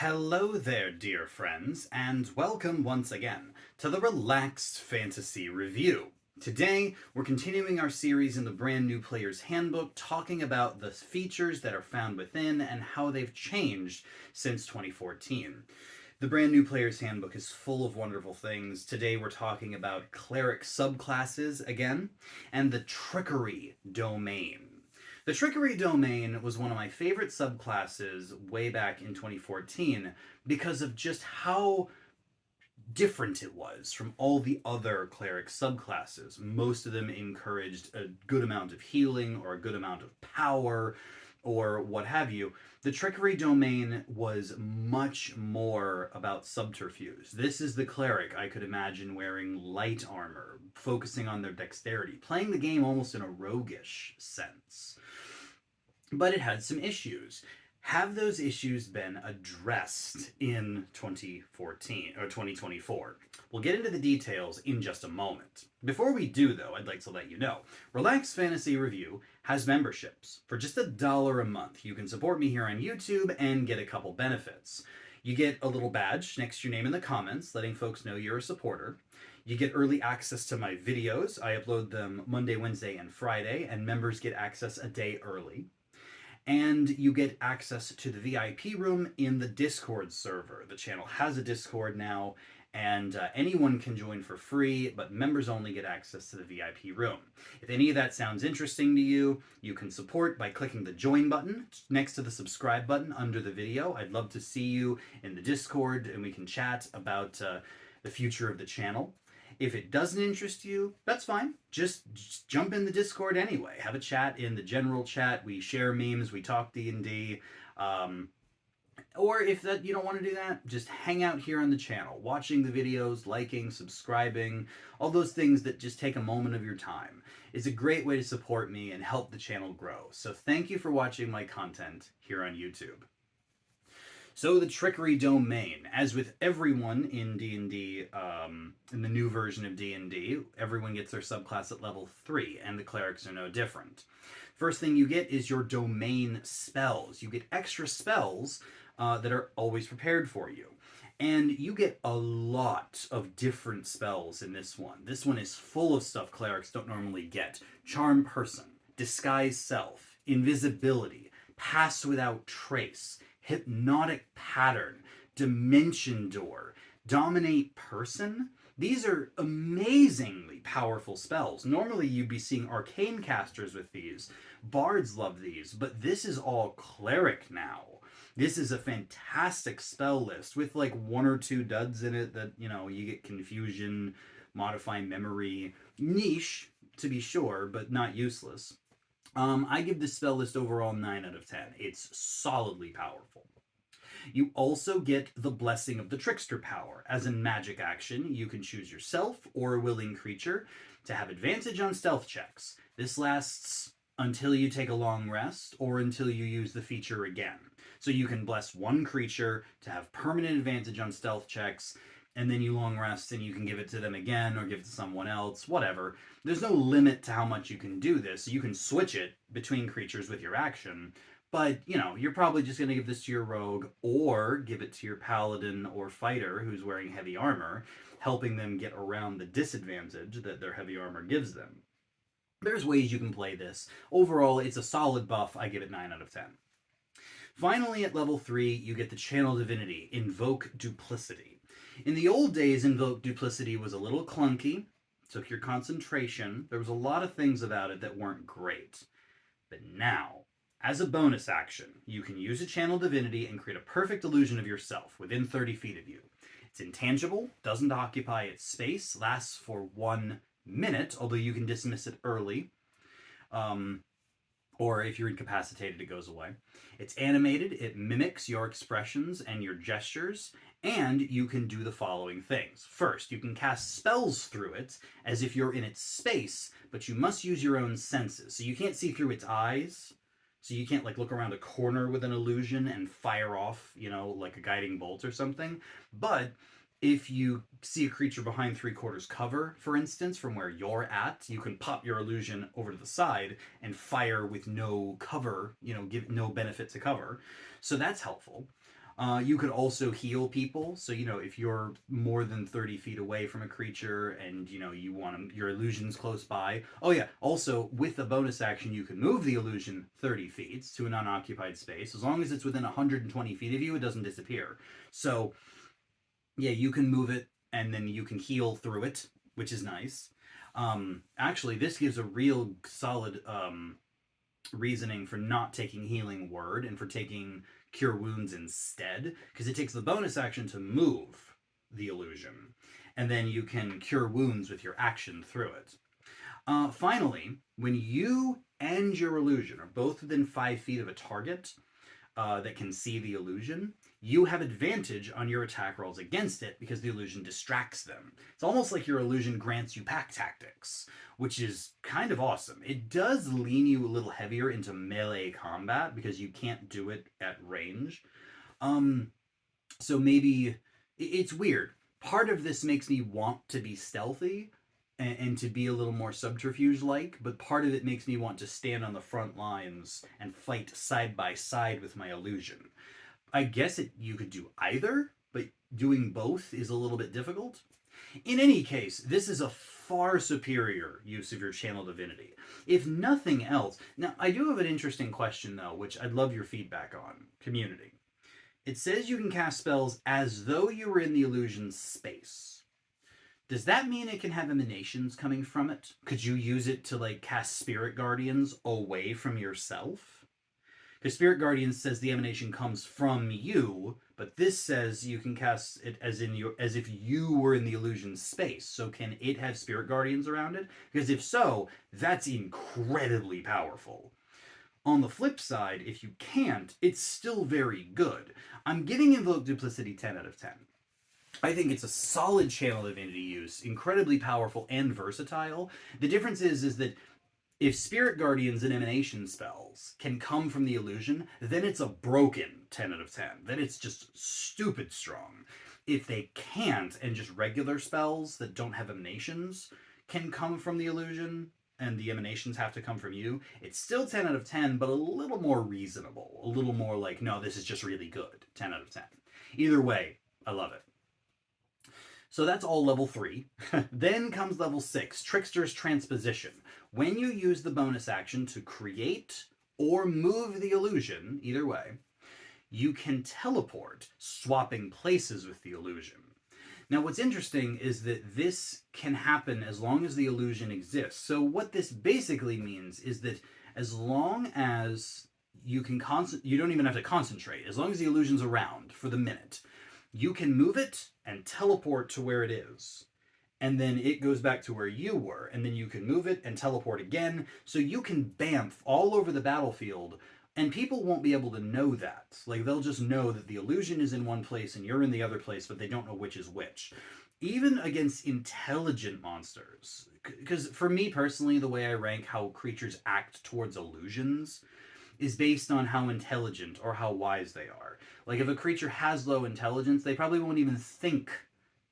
Hello there, dear friends, and welcome once again to the Relaxed Fantasy Review. Today, we're continuing our series in the Brand New Player's Handbook, talking about the features that are found within and how they've changed since 2014. The Brand New Player's Handbook is full of wonderful things. Today, we're talking about Cleric subclasses again, and the Trickery domain. The Trickery domain was one of my favorite subclasses way back in 2014 because of just how different it was from all the other cleric subclasses. Most of them encouraged a good amount of healing or a good amount of power or what have you. The Trickery domain was much more about subterfuge. This is the cleric I could imagine wearing light armor, focusing on their dexterity, playing the game almost in a roguish sense. But it had some issues. Have those issues been addressed in 2014 or 2024? We'll get into the details in just a moment. Before we do, though, I'd like to let you know Relaxed Fantasy Review has memberships. For just $1 a month, you can support me here on YouTube and get a couple benefits. You get a little badge next to your name in the comments, letting folks know you're a supporter. You get early access to my videos. I upload them Monday, Wednesday, and Friday, and members get access a day early. And you get access to the VIP room in the Discord server. The channel has a Discord now, and anyone can join for free, but members only get access to the VIP room. If any of that sounds interesting to you, you can support by clicking the join button next to the subscribe button under the video. I'd love to see you in the Discord, and we can chat about the future of the channel. If it doesn't interest you, that's fine. Just jump in the Discord anyway. Have a chat in the general chat. We share memes. We talk D&D. Or if you don't want to do that, just hang out here on the channel, watching the videos, liking, subscribing, all those things that just take a moment of your time. It's a great way to support me and help the channel grow. So thank you for watching my content here on YouTube. So the Trickery domain, as with everyone in D&D, in the new version of D&D, everyone gets their subclass at level 3, and the clerics are no different. First thing you get is your domain spells. You get extra spells that are always prepared for you. And you get a lot of different spells in this one. This one is full of stuff clerics don't normally get. Charm Person, Disguise Self, Invisibility, Pass Without Trace, Hypnotic Pattern, Dimension Door, Dominate Person. These are amazingly powerful spells. Normally you'd be seeing arcane casters with these. Bards love these, but this is all cleric now. This is a fantastic spell list with like 1 or 2 duds in it that, you get confusion, modify memory. Niche, to be sure, but not useless. I give this spell list overall 9 out of 10. It's solidly powerful. You also get the Blessing of the Trickster power. As a magic action, you can choose yourself or a willing creature to have advantage on stealth checks. This lasts until you take a long rest or until you use the feature again. So you can bless one creature to have permanent advantage on stealth checks, and then you long rest and you can give it to them again or give it to someone else, whatever. There's no limit to how much you can do this. So you can switch it between creatures with your action, but you're probably just going to give this to your rogue or give it to your paladin or fighter who's wearing heavy armor, helping them get around the disadvantage that their heavy armor gives them. There's ways you can play this. Overall, it's a solid buff. I give it 9 out of 10. Finally, at level 3, you get the Channel Divinity, Invoke Duplicity. In the old days, Invoke Duplicity was a little clunky, took your concentration. There was a lot of things about it that weren't great. But now, as a bonus action, you can use a Channel Divinity and create a perfect illusion of yourself within 30 feet of you. It's intangible, doesn't occupy its space, lasts for 1 minute, although you can dismiss it early. Or if you're incapacitated, it goes away. It's animated, it mimics your expressions and your gestures, and you can do the following things. First, you can cast spells through it as if you're in its space, but you must use your own senses. So you can't see through its eyes, so you can't look around a corner with an illusion and fire off, like a guiding bolt or something. But if you see a creature behind 3/4 cover, for instance, from where you're at, you can pop your illusion over to the side and fire with no cover, give no benefit to cover. So that's helpful. You could also heal people. So, if you're more than 30 feet away from a creature and, you want your illusion's close by. Oh, yeah. Also, with the bonus action, you can move the illusion 30 feet to an unoccupied space. As long as it's within 120 feet of you, it doesn't disappear. So, yeah, you can move it and then you can heal through it, which is nice. Actually, this gives a real solid reasoning for not taking Healing Word and for taking Cure Wounds instead, because it takes the bonus action to move the illusion, and then you can Cure Wounds with your action through it. Finally, when you and your illusion are both within 5 feet of a target that can see the illusion, you have advantage on your attack rolls against it because the illusion distracts them. It's almost like your illusion grants you pack tactics, which is kind of awesome. It does lean you a little heavier into melee combat because you can't do it at range. So maybe it's weird. Part of this makes me want to be stealthy and to be a little more subterfuge-like, but part of it makes me want to stand on the front lines and fight side by side with my illusion. I guess you could do either, but doing both is a little bit difficult. In any case, this is a far superior use of your Channel Divinity. If nothing else... Now, I do have an interesting question, though, which I'd love your feedback on. Community. It says you can cast spells as though you were in the illusion's space. Does that mean it can have emanations coming from it? Could you use it to, cast Spirit Guardians away from yourself? Because Spirit Guardians says the emanation comes from you, but this says you can cast it as if you were in the illusion space. So can it have Spirit Guardians around it? Because if so, that's incredibly powerful. On the flip side, if you can't, it's still very good. I'm giving Invoke Duplicity 10 out of 10. I think it's a solid Channel Divinity use, incredibly powerful and versatile. The difference is that if Spirit Guardians and Emanation spells can come from the illusion, then it's a broken 10 out of 10. Then it's just stupid strong. If they can't, and just regular spells that don't have emanations can come from the illusion, and the emanations have to come from you, it's still 10 out of 10, but a little more reasonable. A little more like, no, this is just really good. 10 out of 10. Either way, I love it. So that's all level 3. Then comes level 6, Trickster's Transposition. When you use the bonus action to create or move the illusion, either way, you can teleport, swapping places with the illusion. Now what's interesting is that this can happen as long as the illusion exists. So what this basically means is that as long as you can you don't even have to concentrate, as long as the illusion's around for the minute, you can move it and teleport to where it is. And then it goes back to where you were, and then you can move it and teleport again, so you can bamf all over the battlefield, and people won't be able to know that. They'll just know that the illusion is in one place and you're in the other place, but they don't know which is which. Even against intelligent monsters, because for me personally, the way I rank how creatures act towards illusions is based on how intelligent or how wise they are. If a creature has low intelligence, they probably won't even think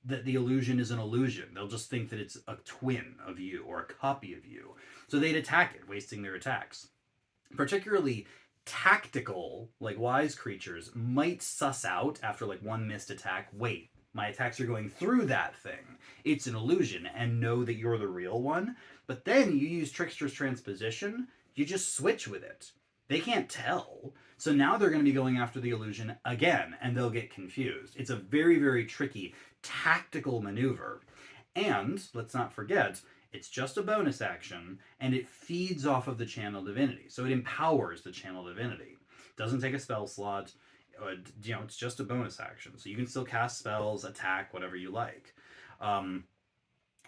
that the illusion is an illusion. They'll just think that it's a twin of you or a copy of you. So they'd attack it, wasting their attacks. Particularly tactical, wise creatures might suss out after one missed attack, wait, my attacks are going through that thing. It's an illusion, and know that you're the real one. But then you use Trickster's Transposition, you just switch with it. They can't tell. So now they're going to be going after the illusion again, and they'll get confused. It's a very, very tricky tactical maneuver. And, let's not forget, it's just a bonus action, and it feeds off of the Channel Divinity. So it empowers the Channel Divinity. It doesn't take a spell slot. It's just a bonus action. So you can still cast spells, attack, whatever you like.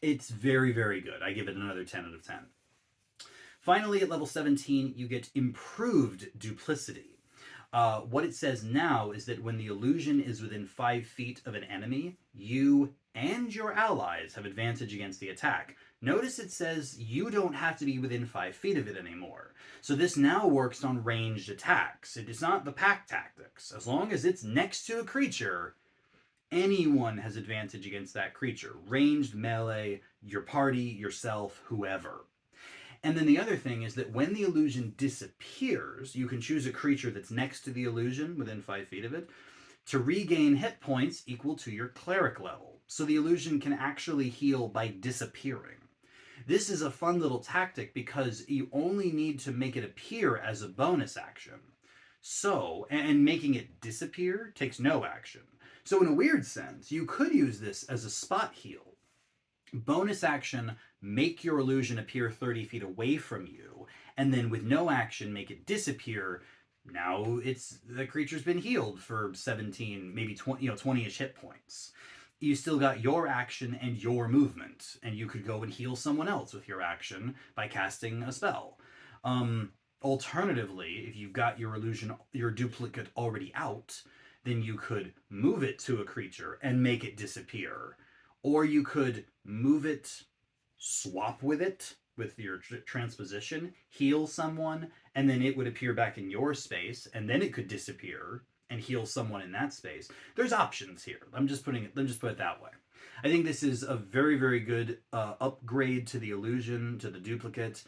It's very, very good. I give it another 10 out of 10. Finally, at level 17, you get Improved Duplicity. What it says now is that when the illusion is within 5 feet of an enemy, you and your allies have advantage against the attack. Notice it says you don't have to be within 5 feet of it anymore. So this now works on ranged attacks. It is not the pack tactics. As long as it's next to a creature, anyone has advantage against that creature. Ranged, melee, your party, yourself, whoever. And then the other thing is that when the illusion disappears, you can choose a creature that's next to the illusion within 5 feet of it To regain hit points equal to your cleric level, so the illusion can actually heal by disappearing. This is a fun little tactic because you only need to make it appear as a bonus action. So, and making it disappear takes no action. So, in a weird sense, you could use this as a spot heal. Bonus action, make your illusion appear 30 feet away from you, and then with no action, make it disappear. Now the creature's been healed for 17, maybe 20, 20-ish hit points. You still got your action and your movement, and you could go and heal someone else with your action by casting a spell. Alternatively, if you've got your illusion, your duplicate already out, then you could move it to a creature and make it disappear. Or you could move it, swap with it with your transposition, heal someone, and then it would appear back in your space, and then it could disappear and heal someone in that space. There's options here. Let me just put it that way. I think this is a very, very good upgrade to the illusion, to the duplicate.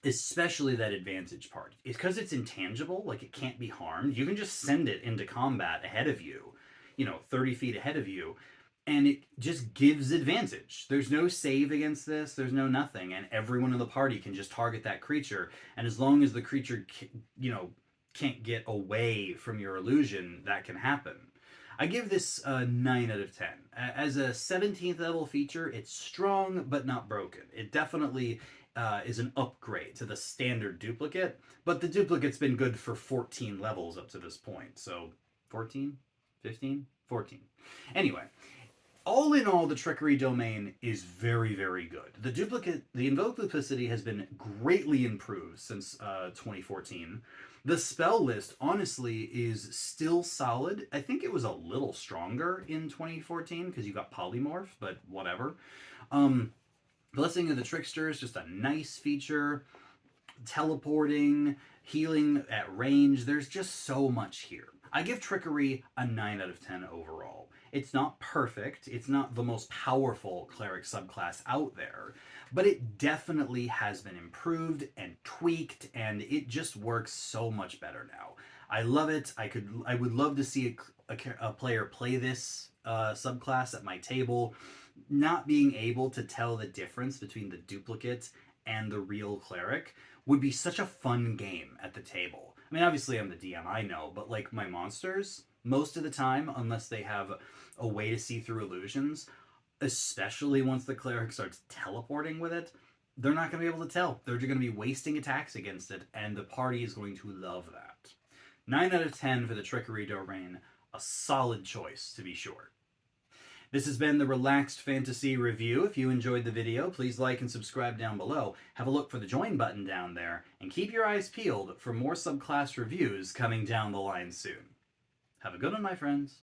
Especially that advantage part. It's because it's intangible, like it can't be harmed. You can just send it into combat ahead of you, 30 feet ahead of you, and it just gives advantage. There's no save against this, there's no nothing, and everyone in the party can just target that creature, and as long as the creature, can't get away from your illusion, that can happen. I give this a 9 out of 10. As a 17th level feature, it's strong but not broken. It definitely is an upgrade to the standard duplicate, but the duplicate's been good for 14 levels up to this point. So 14? 15? 14. Anyway, all in all, the Trickery domain is very, very good. The Invoke Duplicity has been greatly improved since 2014. The spell list, honestly, is still solid. I think it was a little stronger in 2014 because you got Polymorph, but whatever. Blessing of the Trickster is just a nice feature. Teleporting, healing at range, there's just so much here. I give Trickery a 9 out of 10 overall. It's not perfect, it's not the most powerful cleric subclass out there, but it definitely has been improved and tweaked, and it just works so much better now. I love it. I would love to see a player play this subclass at my table. Not being able to tell the difference between the duplicate and the real cleric would be such a fun game at the table. I mean, obviously I'm the DM, I know, but like my monsters, most of the time, unless they have a way to see through illusions, especially once the cleric starts teleporting with it, they're not going to be able to tell. They're just going to be wasting attacks against it, and the party is going to love that. 9 out of 10 for the Trickery domain, a solid choice to be sure. This has been the Relaxed Fantasy Review. If you enjoyed the video, please like and subscribe down below. Have a look for the join button down there, and keep your eyes peeled for more subclass reviews coming down the line soon. Have a good one, my friends.